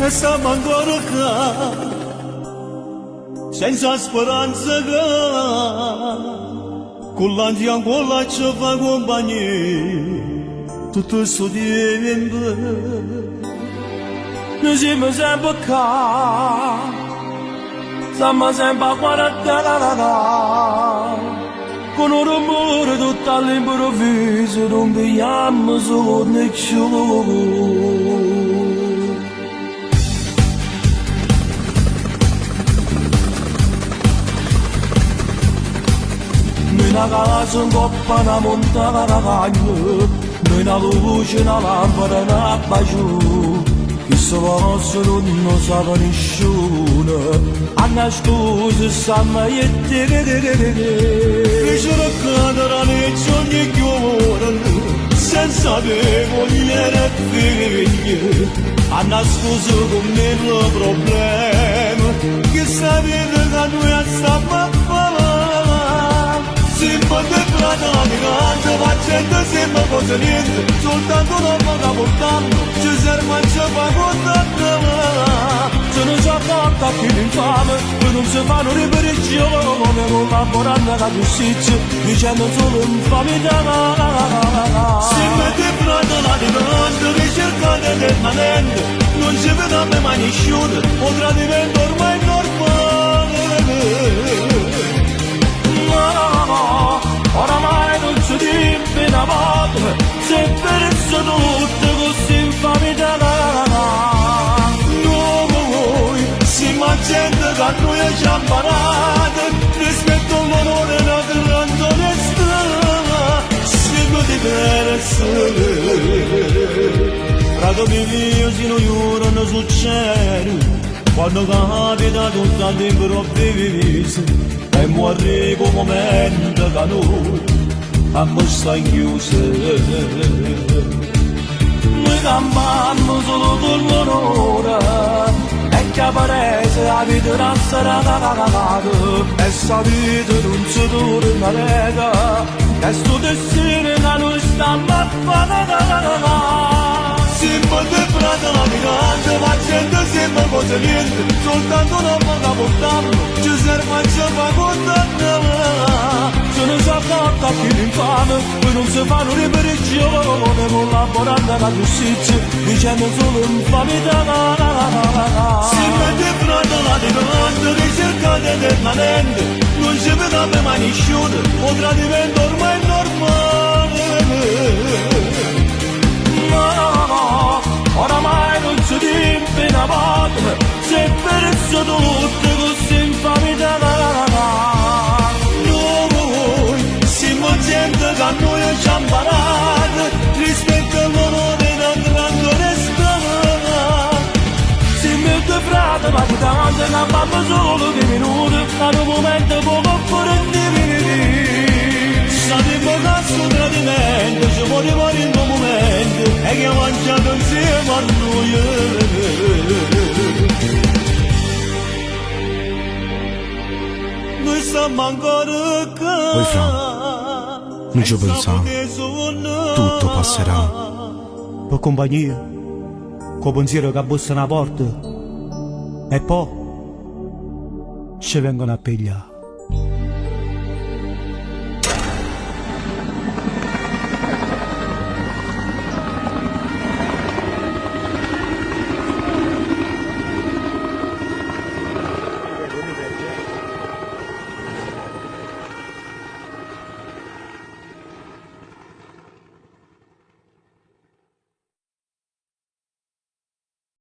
siamo ancora qua, senza speranza che con l'antiancola ci fa compagnia tutto questo tempo. Noi siamo sempre qua, siamo sempre a guardare, con un rumore tutto all'improvviso non vediamo solo nessuno. Noi una casa in coppa una montagna, noi una luce, una lampada, una baciù. Questo posto non lo sa nessuno, a nascosto stanno e te. E ci racconterà le giorni che ora, senza te vogliere e figli, a nascosto con me il problema, che sapete che noi stiamo a fare. Sempre te platani, canto facendo sempre cose niente, soltanto non paga portando, ci serve a ci fa contattare. Se non si accorta più l'infame, che non si fanno ripetizioni, collaborando alla giustizia, dicendo solo infamità. Sempre te platani, canto ricercate eternamente, non ci vediamo mai nessuno, un tradimento ormai normale. Oramai non ci dimmi una volta, se per esso tutto così infamità. Noi siamo gente che a noi ci ha imparato, rispetto all'onore e alla grande onestà, siamo diversi. Raga mio, se non giurano sul cielo, quando capita tutto all'improvviso, e muore con momento che noi sta chiuso. Noi cambiamo solo con l'onore e che parese la vita non sarà cagata, e sta vita non si torna rega, e sto destino che noi stiamo a fare. Sempre te platani, canto facendo sempre cose niente, soltanto non paga portando, ci serve a ci fa contattare. Se non si accorta più l'infame, poi non si fanno ripetizioni, collaborando alla giustizia, dicendo solo infamità. Sempre te platani, canto ricercate eternamente, non ci vediamo mai nessuno, un tradimento ormai normale. Oramai non ci dimmi una volta, se per esso tutto così infamità. Noi siamo gente che a noi ci ha imparato, rispetto all'onore e alla grande onestà. Siamo due frati ma di tanto che abbiamo solo 2 minuti, a un momento poco pure divinità. Sappiamo che sto tradimento ci vuole in un momento, e che ha mangiato insieme a noi. Noi stiamo ancora qua. Poi Fra, non ci pensiamo, tutto passerà. Per compagnia, con pensiero che bussa una porta, e poi ci vengono a pigliare.